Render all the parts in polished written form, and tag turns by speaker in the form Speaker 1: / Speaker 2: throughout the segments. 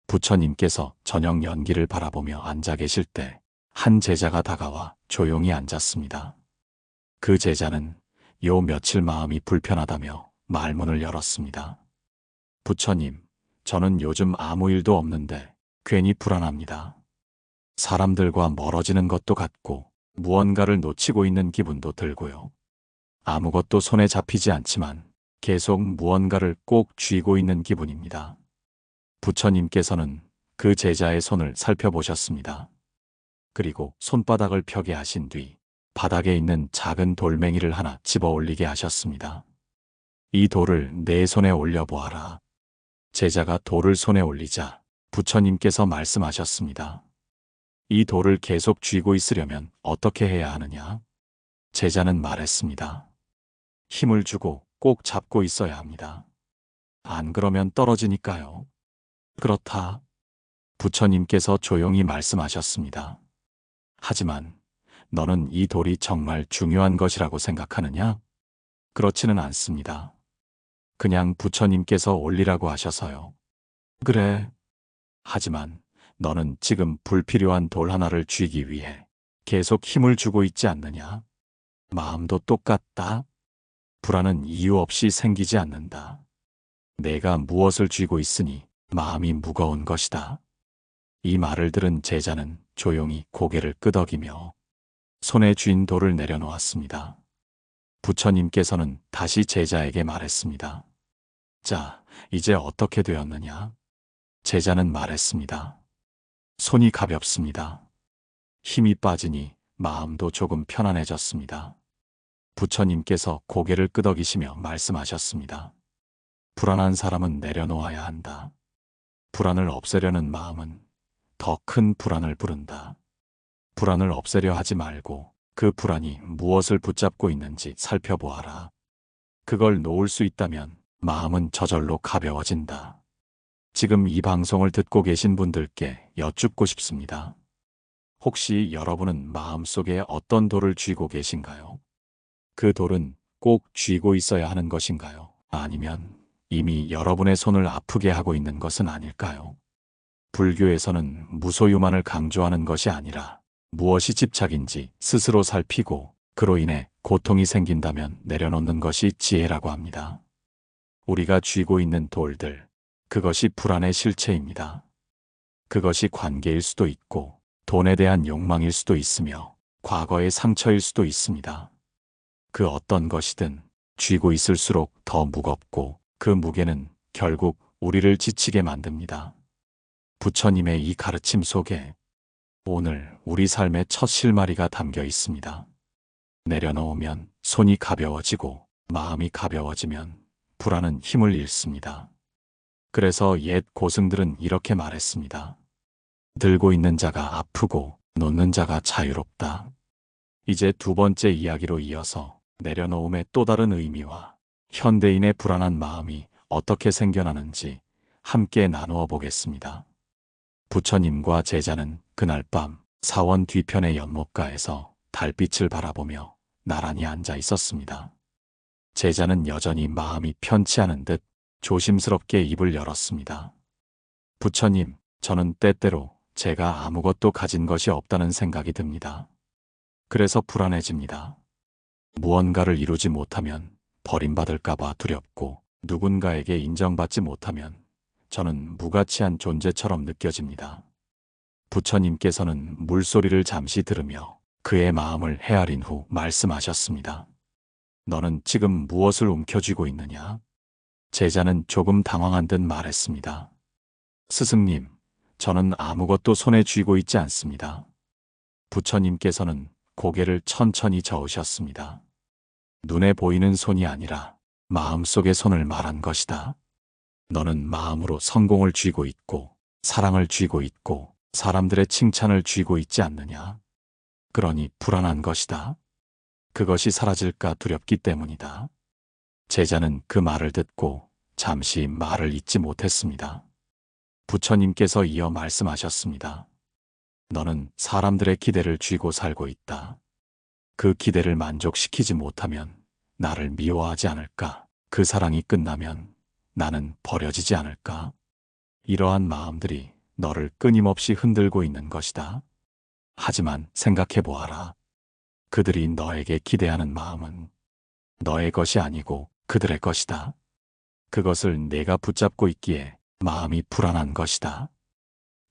Speaker 1: 부처님께서 저녁 연기를 바라보며 앉아 계실 때 한 제자가 다가와 조용히 앉았습니다. 그 제자는 요 며칠 마음이 불편하다며 말문을 열었습니다. 부처님, 저는 요즘 아무 일도 없는데 괜히 불안합니다. 사람들과 멀어지는 것도 같고 무언가를 놓치고 있는 기분도 들고요. 아무것도 손에 잡히지 않지만 계속 무언가를 꼭 쥐고 있는 기분입니다. 부처님께서는 그 제자의 손을 살펴보셨습니다. 그리고 손바닥을 펴게 하신 뒤 바닥에 있는 작은 돌멩이를 하나 집어 올리게 하셨습니다. 이 돌을 내 손에 올려보아라. 제자가 돌을 손에 올리자 부처님께서 말씀하셨습니다. 이 돌을 계속 쥐고 있으려면 어떻게 해야 하느냐? 제자는 말했습니다. 힘을 주고 꼭 잡고 있어야 합니다. 안 그러면 떨어지니까요. 그렇다. 부처님께서 조용히 말씀하셨습니다. 하지만 너는 이 돌이 정말 중요한 것이라고 생각하느냐? 그렇지는 않습니다. 그냥 부처님께서 올리라고 하셔서요. 그래. 하지만 너는 지금 불필요한 돌 하나를 쥐기 위해 계속 힘을 주고 있지 않느냐? 마음도 똑같다. 불안은 이유 없이 생기지 않는다. 내가 무엇을 쥐고 있으니 마음이 무거운 것이다. 이 말을 들은 제자는 조용히 고개를 끄덕이며 손에 쥔 돌을 내려놓았습니다. 부처님께서는 다시 제자에게 말했습니다. 자, 이제 어떻게 되었느냐? 제자는 말했습니다. 손이 가볍습니다. 힘이 빠지니 마음도 조금 편안해졌습니다. 부처님께서 고개를 끄덕이시며 말씀하셨습니다. 불안한 사람은 내려놓아야 한다. 불안을 없애려는 마음은 더 큰 불안을 부른다. 불안을 없애려 하지 말고 그 불안이 무엇을 붙잡고 있는지 살펴보아라. 그걸 놓을 수 있다면 마음은 저절로 가벼워진다. 지금 이 방송을 듣고 계신 분들께 여쭙고 싶습니다. 혹시 여러분은 마음속에 어떤 돌을 쥐고 계신가요? 그 돌은 꼭 쥐고 있어야 하는 것인가요? 아니면 이미 여러분의 손을 아프게 하고 있는 것은 아닐까요? 불교에서는 무소유만을 강조하는 것이 아니라 무엇이 집착인지 스스로 살피고 그로 인해 고통이 생긴다면 내려놓는 것이 지혜라고 합니다. 우리가 쥐고 있는 돌들, 그것이 불안의 실체입니다. 그것이 관계일 수도 있고 돈에 대한 욕망일 수도 있으며 과거의 상처일 수도 있습니다. 그 어떤 것이든 쥐고 있을수록 더 무겁고 그 무게는 결국 우리를 지치게 만듭니다. 부처님의 이 가르침 속에 오늘 우리 삶의 첫 실마리가 담겨 있습니다. 내려놓으면 손이 가벼워지고 마음이 가벼워지면 불안은 힘을 잃습니다. 그래서 옛 고승들은 이렇게 말했습니다. 들고 있는 자가 아프고 놓는 자가 자유롭다. 이제 두 번째 이야기로 이어서 내려놓음의 또 다른 의미와 현대인의 불안한 마음이 어떻게 생겨나는지 함께 나누어 보겠습니다. 부처님과 제자는 그날 밤 사원 뒤편의 연못가에서 달빛을 바라보며 나란히 앉아 있었습니다. 제자는 여전히 마음이 편치 않은 듯 조심스럽게 입을 열었습니다. 부처님, 저는 때때로 제가 아무것도 가진 것이 없다는 생각이 듭니다. 그래서 불안해집니다. 무언가를 이루지 못하면 버림받을까봐 두렵고 누군가에게 인정받지 못하면 저는 무가치한 존재처럼 느껴집니다. 부처님께서는 물소리를 잠시 들으며 그의 마음을 헤아린 후 말씀하셨습니다. 너는 지금 무엇을 움켜쥐고 있느냐? 제자는 조금 당황한 듯 말했습니다. 스승님, 저는 아무것도 손에 쥐고 있지 않습니다. 부처님께서는 고개를 천천히 저으셨습니다. 눈에 보이는 손이 아니라 마음속의 손을 말한 것이다. 너는 마음으로 성공을 쥐고 있고 사랑을 쥐고 있고 사람들의 칭찬을 쥐고 있지 않느냐? 그러니 불안한 것이다. 그것이 사라질까 두렵기 때문이다. 제자는 그 말을 듣고 잠시 말을 잇지 못했습니다. 부처님께서 이어 말씀하셨습니다. 너는 사람들의 기대를 쥐고 살고 있다. 그 기대를 만족시키지 못하면 나를 미워하지 않을까? 그 사랑이 끝나면 나는 버려지지 않을까? 이러한 마음들이 너를 끊임없이 흔들고 있는 것이다. 하지만 생각해 보아라. 그들이 너에게 기대하는 마음은 너의 것이 아니고 그들의 것이다. 그것을 내가 붙잡고 있기에 마음이 불안한 것이다.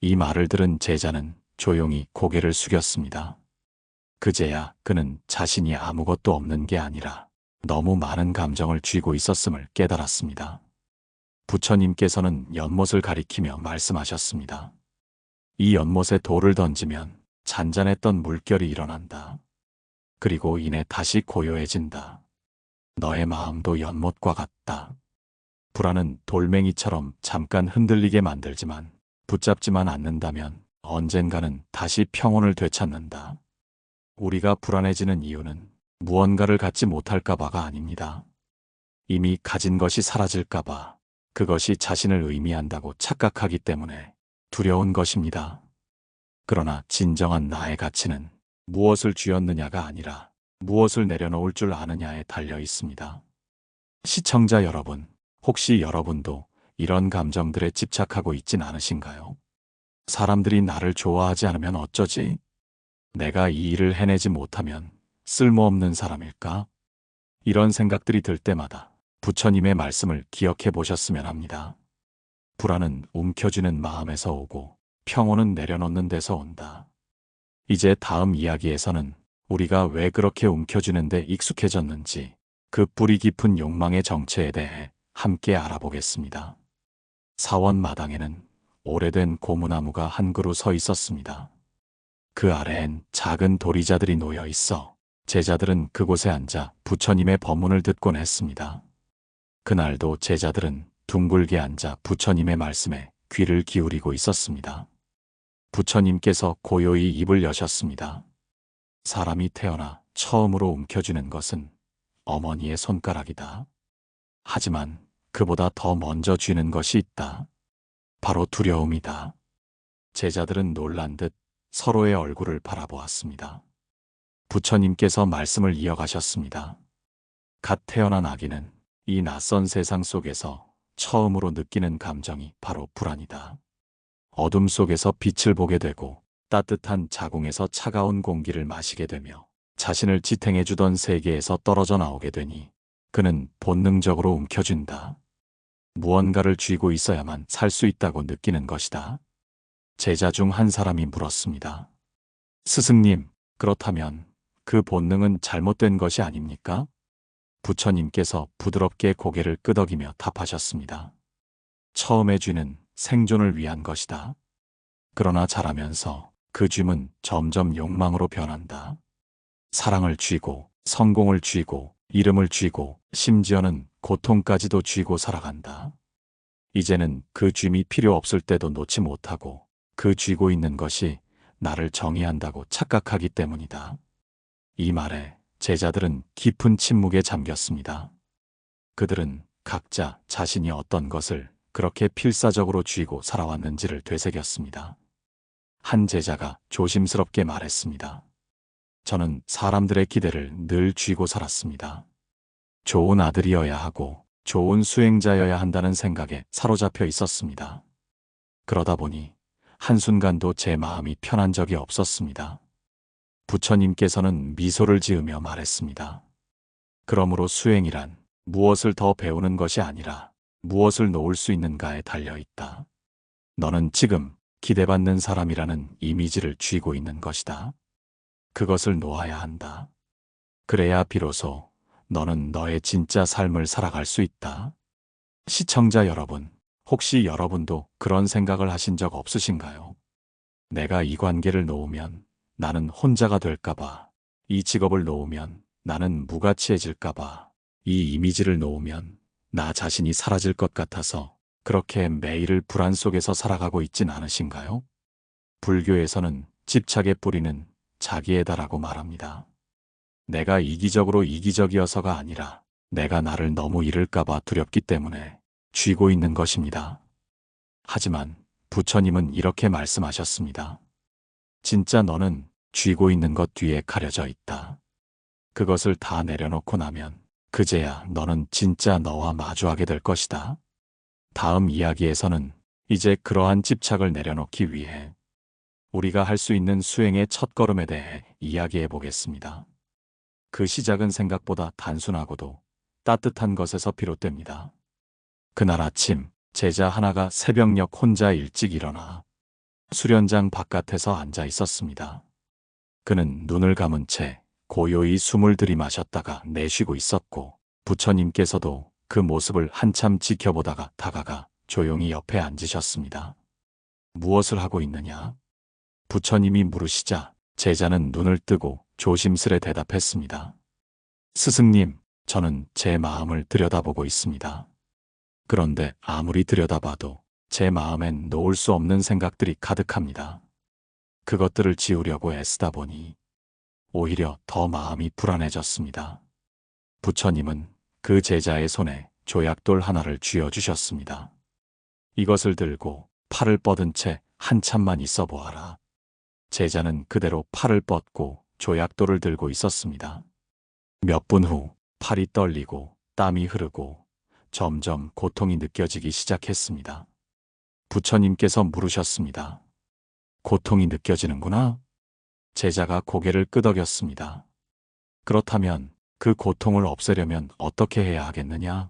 Speaker 1: 이 말을 들은 제자는 조용히 고개를 숙였습니다. 그제야 그는 자신이 아무것도 없는 게 아니라 너무 많은 감정을 쥐고 있었음을 깨달았습니다. 부처님께서는 연못을 가리키며 말씀하셨습니다. 이 연못에 돌을 던지면 잔잔했던 물결이 일어난다. 그리고 이내 다시 고요해진다. 너의 마음도 연못과 같다. 불안은 돌멩이처럼 잠깐 흔들리게 만들지만 붙잡지만 않는다면 언젠가는 다시 평온을 되찾는다. 우리가 불안해지는 이유는 무언가를 갖지 못할까봐가 아닙니다. 이미 가진 것이 사라질까봐, 그것이 자신을 의미한다고 착각하기 때문에 두려운 것입니다. 그러나 진정한 나의 가치는 무엇을 쥐었느냐가 아니라 무엇을 내려놓을 줄 아느냐에 달려 있습니다. 시청자 여러분, 혹시 여러분도 이런 감정들에 집착하고 있진 않으신가요? 사람들이 나를 좋아하지 않으면 어쩌지? 내가 이 일을 해내지 못하면 쓸모없는 사람일까? 이런 생각들이 들 때마다 부처님의 말씀을 기억해 보셨으면 합니다. 불안은 움켜쥐는 마음에서 오고 평온은 내려놓는 데서 온다. 이제 다음 이야기에서는 우리가 왜 그렇게 움켜쥐는데 익숙해졌는지 그 뿌리 깊은 욕망의 정체에 대해 함께 알아보겠습니다. 사원 마당에는 오래된 고무나무가 한 그루 서 있었습니다. 그 아래엔 작은 도리자들이 놓여 있어 제자들은 그곳에 앉아 부처님의 법문을 듣곤 했습니다. 그날도 제자들은 둥글게 앉아 부처님의 말씀에 귀를 기울이고 있었습니다. 부처님께서 고요히 입을 여셨습니다. 사람이 태어나 처음으로 움켜쥐는 것은 어머니의 손가락이다. 하지만 그보다 더 먼저 쥐는 것이 있다. 바로 두려움이다. 제자들은 놀란 듯 서로의 얼굴을 바라보았습니다. 부처님께서 말씀을 이어가셨습니다. 갓 태어난 아기는 이 낯선 세상 속에서 처음으로 느끼는 감정이 바로 불안이다. 어둠 속에서 빛을 보게 되고 따뜻한 자궁에서 차가운 공기를 마시게 되며 자신을 지탱해주던 세계에서 떨어져 나오게 되니 그는 본능적으로 움켜쥔다. 무언가를 쥐고 있어야만 살 수 있다고 느끼는 것이다. 제자 중 한 사람이 물었습니다. 스승님, 그렇다면 그 본능은 잘못된 것이 아닙니까? 부처님께서 부드럽게 고개를 끄덕이며 답하셨습니다. 처음의 쥐는 생존을 위한 것이다. 그러나 자라면서 그 쥐는 점점 욕망으로 변한다. 사랑을 쥐고, 성공을 쥐고, 이름을 쥐고, 심지어는 고통까지도 쥐고 살아간다. 이제는 그 쥐이 필요 없을 때도 놓지 못하고 그 쥐고 있는 것이 나를 정의한다고 착각하기 때문이다. 이 말에 제자들은 깊은 침묵에 잠겼습니다. 그들은 각자 자신이 어떤 것을 그렇게 필사적으로 쥐고 살아왔는지를 되새겼습니다. 한 제자가 조심스럽게 말했습니다. 저는 사람들의 기대를 늘 쥐고 살았습니다. 좋은 아들이어야 하고 좋은 수행자여야 한다는 생각에 사로잡혀 있었습니다. 그러다 보니 한순간도 제 마음이 편한 적이 없었습니다. 부처님께서는 미소를 지으며 말했습니다. 그러므로 수행이란 무엇을 더 배우는 것이 아니라 무엇을 놓을 수 있는가에 달려 있다. 너는 지금 기대받는 사람이라는 이미지를 쥐고 있는 것이다. 그것을 놓아야 한다. 그래야 비로소 너는 너의 진짜 삶을 살아갈 수 있다. 시청자 여러분, 혹시 여러분도 그런 생각을 하신 적 없으신가요? 내가 이 관계를 놓으면 나는 혼자가 될까봐, 이 직업을 놓으면 나는 무가치해질까봐, 이 이미지를 놓으면 나 자신이 사라질 것 같아서 그렇게 매일을 불안 속에서 살아가고 있진 않으신가요? 불교에서는 집착의 뿌리는 자기애다라고 말합니다. 내가 이기적이어서가 아니라 내가 나를 너무 잃을까봐 두렵기 때문에 쥐고 있는 것입니다. 하지만 부처님은 이렇게 말씀하셨습니다. 진짜 너는 쥐고 있는 것 뒤에 가려져 있다. 그것을 다 내려놓고 나면 그제야 너는 진짜 너와 마주하게 될 것이다. 다음 이야기에서는 이제 그러한 집착을 내려놓기 위해 우리가 할 수 있는 수행의 첫걸음에 대해 이야기해 보겠습니다. 그 시작은 생각보다 단순하고도 따뜻한 것에서 비롯됩니다. 그날 아침, 제자 하나가 새벽녘 혼자 일찍 일어나 수련장 바깥에서 앉아 있었습니다. 그는 눈을 감은 채 고요히 숨을 들이마셨다가 내쉬고 있었고, 부처님께서도 그 모습을 한참 지켜보다가 다가가 조용히 옆에 앉으셨습니다. 무엇을 하고 있느냐? 부처님이 물으시자 제자는 눈을 뜨고 조심스레 대답했습니다. 스승님, 저는 제 마음을 들여다보고 있습니다. 그런데 아무리 들여다봐도 제 마음엔 놓을 수 없는 생각들이 가득합니다. 그것들을 지우려고 애쓰다 보니 오히려 더 마음이 불안해졌습니다. 부처님은 그 제자의 손에 조약돌 하나를 쥐어주셨습니다. 이것을 들고 팔을 뻗은 채 한참만 있어 보아라. 제자는 그대로 팔을 뻗고 조약돌을 들고 있었습니다. 몇 분 후 팔이 떨리고 땀이 흐르고 점점 고통이 느껴지기 시작했습니다. 부처님께서 물으셨습니다. 고통이 느껴지는구나? 제자가 고개를 끄덕였습니다. 그렇다면 그 고통을 없애려면 어떻게 해야 하겠느냐?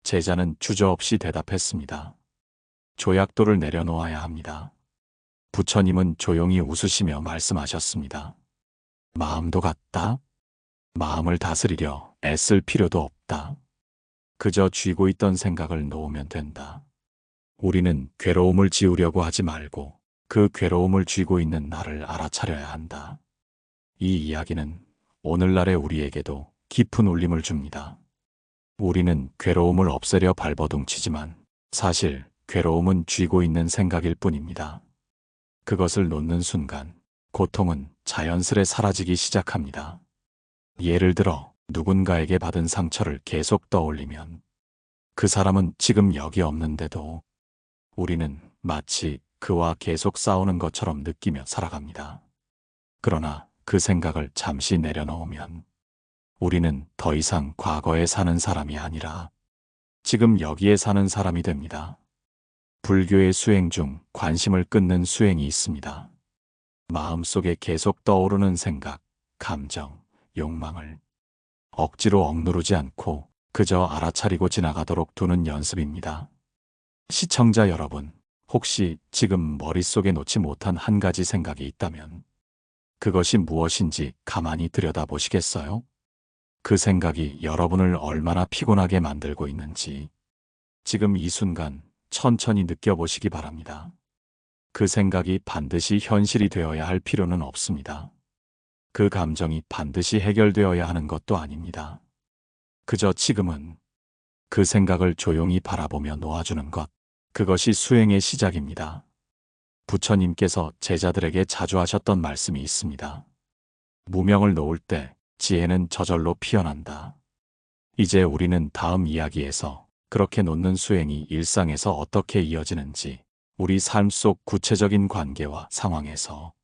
Speaker 1: 제자는 주저없이 대답했습니다. 조약돌을 내려놓아야 합니다. 부처님은 조용히 웃으시며 말씀하셨습니다. 마음도 같다? 마음을 다스리려 애쓸 필요도 없다. 그저 쥐고 있던 생각을 놓으면 된다. 우리는 괴로움을 지우려고 하지 말고 그 괴로움을 쥐고 있는 나를 알아차려야 한다. 이 이야기는 오늘날의 우리에게도 깊은 울림을 줍니다. 우리는 괴로움을 없애려 발버둥치지만 사실 괴로움은 쥐고 있는 생각일 뿐입니다. 그것을 놓는 순간 고통은 자연스레 사라지기 시작합니다. 예를 들어 누군가에게 받은 상처를 계속 떠올리면 그 사람은 지금 여기 없는데도 우리는 마치 그와 계속 싸우는 것처럼 느끼며 살아갑니다. 그러나 그 생각을 잠시 내려놓으면 우리는 더 이상 과거에 사는 사람이 아니라 지금 여기에 사는 사람이 됩니다. 불교의 수행 중 관심을 끊는 수행이 있습니다. 마음속에 계속 떠오르는 생각, 감정, 욕망을 억지로 억누르지 않고 그저 알아차리고 지나가도록 두는 연습입니다. 시청자 여러분, 혹시 지금 머릿속에 놓지 못한 한 가지 생각이 있다면 그것이 무엇인지 가만히 들여다보시겠어요? 그 생각이 여러분을 얼마나 피곤하게 만들고 있는지 지금 이 순간 천천히 느껴보시기 바랍니다. 그 생각이 반드시 현실이 되어야 할 필요는 없습니다. 그 감정이 반드시 해결되어야 하는 것도 아닙니다. 그저 지금은 그 생각을 조용히 바라보며 놓아주는 것, 그것이 수행의 시작입니다. 부처님께서 제자들에게 자주 하셨던 말씀이 있습니다. 무명을 놓을 때 지혜는 저절로 피어난다. 이제 우리는 다음 이야기에서 그렇게 놓는 수행이 일상에서 어떻게 이어지는지, 우리 삶 속 구체적인 관계와 상황에서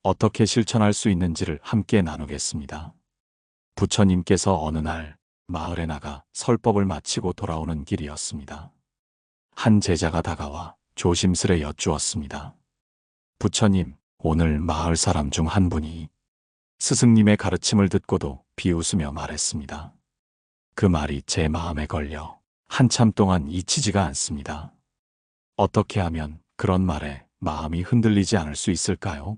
Speaker 1: 어떻게 실천할 수 있는지를 함께 나누겠습니다. 부처님께서 어느 날 마을에 나가 설법을 마치고 돌아오는 길이었습니다. 한 제자가 다가와 조심스레 여쭈었습니다. 부처님, 오늘 마을 사람 중 한 분이 스승님의 가르침을 듣고도 비웃으며 말했습니다. 그 말이 제 마음에 걸려 한참 동안 잊히지가 않습니다. 어떻게 하면 그런 말에 마음이 흔들리지 않을 수 있을까요?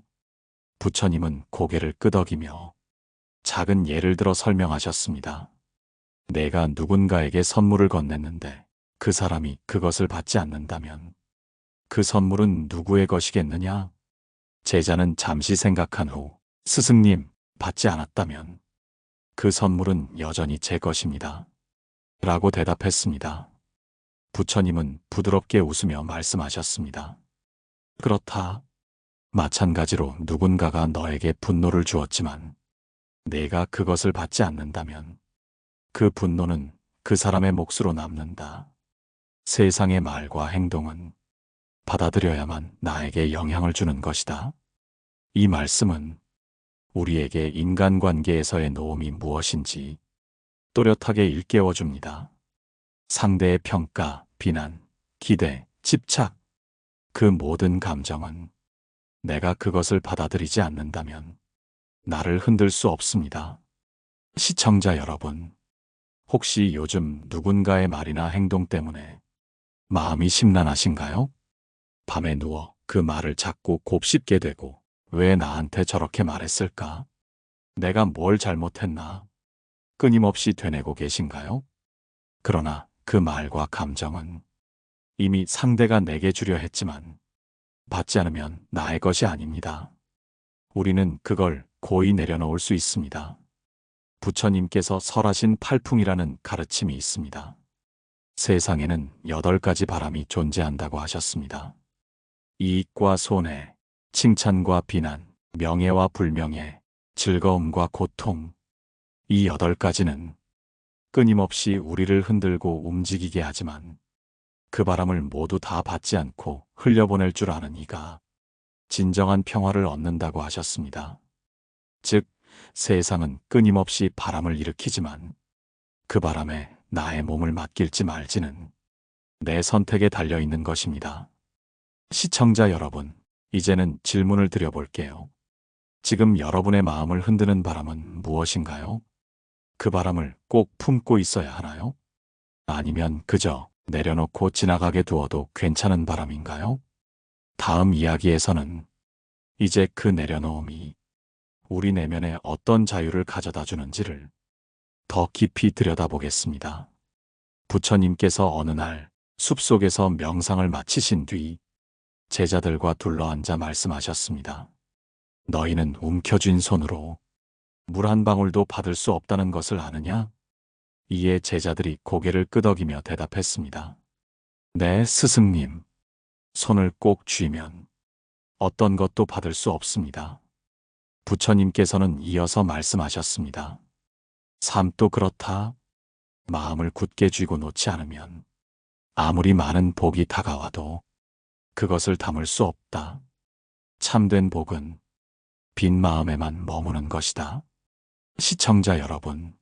Speaker 1: 부처님은 고개를 끄덕이며 작은 예를 들어 설명하셨습니다. 내가 누군가에게 선물을 건넸는데 그 사람이 그것을 받지 않는다면 그 선물은 누구의 것이겠느냐? 제자는 잠시 생각한 후 스승님, 받지 않았다면 그 선물은 여전히 제 것입니다. 라고 대답했습니다. 부처님은 부드럽게 웃으며 말씀하셨습니다. 그렇다. 마찬가지로 누군가가 너에게 분노를 주었지만 내가 그것을 받지 않는다면 그 분노는 그 사람의 몫으로 남는다. 세상의 말과 행동은 받아들여야만 나에게 영향을 주는 것이다. 이 말씀은 우리에게 인간관계에서의 노움이 무엇인지 또렷하게 일깨워줍니다. 상대의 평가, 비난, 기대, 집착, 그 모든 감정은 내가 그것을 받아들이지 않는다면 나를 흔들 수 없습니다. 시청자 여러분, 혹시 요즘 누군가의 말이나 행동 때문에 마음이 심란하신가요? 밤에 누워 그 말을 자꾸 곱씹게 되고 왜 나한테 저렇게 말했을까? 내가 뭘 잘못했나? 끊임없이 되뇌고 계신가요? 그러나 그 말과 감정은 이미 상대가 내게 주려 했지만 받지 않으면 나의 것이 아닙니다. 우리는 그걸 고이 내려놓을 수 있습니다. 부처님께서 설하신 팔풍이라는 가르침이 있습니다. 세상에는 8가지 바람이 존재한다고 하셨습니다. 이익과 손해, 칭찬과 비난, 명예와 불명예, 즐거움과 고통. 이 8가지는 끊임없이 우리를 흔들고 움직이게 하지만 그 바람을 모두 다 받지 않고 흘려보낼 줄 아는 이가 진정한 평화를 얻는다고 하셨습니다. 즉, 세상은 끊임없이 바람을 일으키지만 그 바람에 나의 몸을 맡길지 말지는 내 선택에 달려 있는 것입니다. 시청자 여러분, 이제는 질문을 드려볼게요. 지금 여러분의 마음을 흔드는 바람은 무엇인가요? 그 바람을 꼭 품고 있어야 하나요? 아니면 그저 내려놓고 지나가게 두어도 괜찮은 바람인가요? 다음 이야기에서는 이제 그 내려놓음이 우리 내면에 어떤 자유를 가져다 주는지를 더 깊이 들여다보겠습니다. 부처님께서 어느 날 숲속에서 명상을 마치신 뒤 제자들과 둘러앉아 말씀하셨습니다. 너희는 움켜쥔 손으로 물 한 방울도 받을 수 없다는 것을 아느냐? 이에 제자들이 고개를 끄덕이며 대답했습니다. 네, 스승님. 손을 꼭 쥐면 어떤 것도 받을 수 없습니다. 부처님께서는 이어서 말씀하셨습니다. 삶도 그렇다. 마음을 굳게 쥐고 놓지 않으면 아무리 많은 복이 다가와도 그것을 담을 수 없다. 참된 복은 빈 마음에만 머무는 것이다. 시청자 여러분,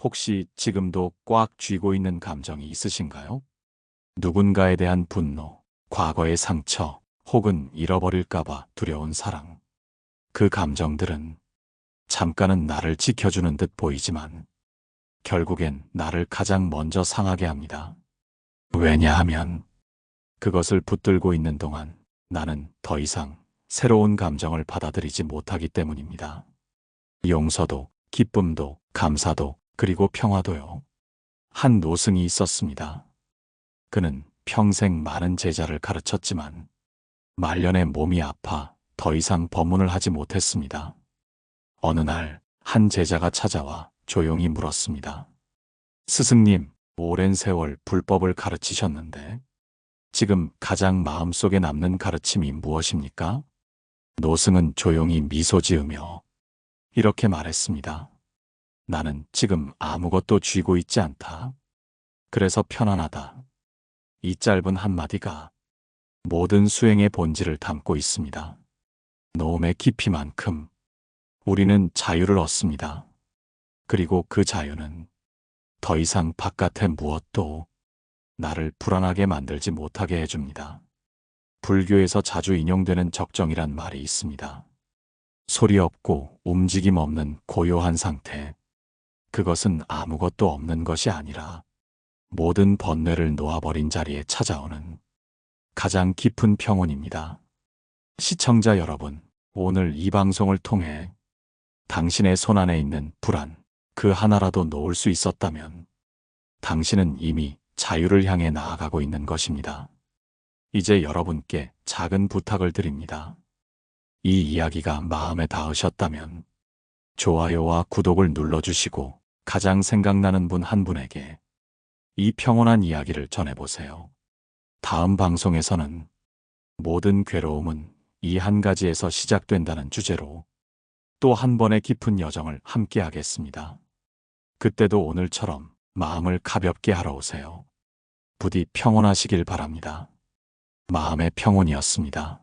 Speaker 1: 혹시 지금도 꽉 쥐고 있는 감정이 있으신가요? 누군가에 대한 분노, 과거의 상처, 혹은 잃어버릴까봐 두려운 사랑. 그 감정들은 잠깐은 나를 지켜주는 듯 보이지만 결국엔 나를 가장 먼저 상하게 합니다. 왜냐하면 그것을 붙들고 있는 동안 나는 더 이상 새로운 감정을 받아들이지 못하기 때문입니다. 용서도, 기쁨도, 감사도, 그리고 평화도요. 한 노승이 있었습니다. 그는 평생 많은 제자를 가르쳤지만 말년에 몸이 아파 더 이상 법문을 하지 못했습니다. 어느 날 한 제자가 찾아와 조용히 물었습니다. 스승님, 오랜 세월 불법을 가르치셨는데 지금 가장 마음속에 남는 가르침이 무엇입니까? 노승은 조용히 미소 지으며 이렇게 말했습니다. 나는 지금 아무것도 쥐고 있지 않다. 그래서 편안하다. 이 짧은 한마디가 모든 수행의 본질을 담고 있습니다. 노음의 깊이만큼 우리는 자유를 얻습니다. 그리고 그 자유는 더 이상 바깥의 무엇도 나를 불안하게 만들지 못하게 해줍니다. 불교에서 자주 인용되는 적정이란 말이 있습니다. 소리 없고 움직임 없는 고요한 상태. 그것은 아무것도 없는 것이 아니라 모든 번뇌를 놓아버린 자리에 찾아오는 가장 깊은 평온입니다. 시청자 여러분, 오늘 이 방송을 통해 당신의 손안에 있는 불안, 그 하나라도 놓을 수 있었다면 당신은 이미 자유를 향해 나아가고 있는 것입니다. 이제 여러분께 작은 부탁을 드립니다. 이 이야기가 마음에 닿으셨다면 좋아요와 구독을 눌러주시고 가장 생각나는 분 한 분에게 이 평온한 이야기를 전해보세요. 다음 방송에서는 모든 괴로움은 이 한 가지에서 시작된다는 주제로 또 한 번의 깊은 여정을 함께 하겠습니다. 그때도 오늘처럼 마음을 가볍게 하러 오세요. 부디 평온하시길 바랍니다. 마음의 평온이었습니다.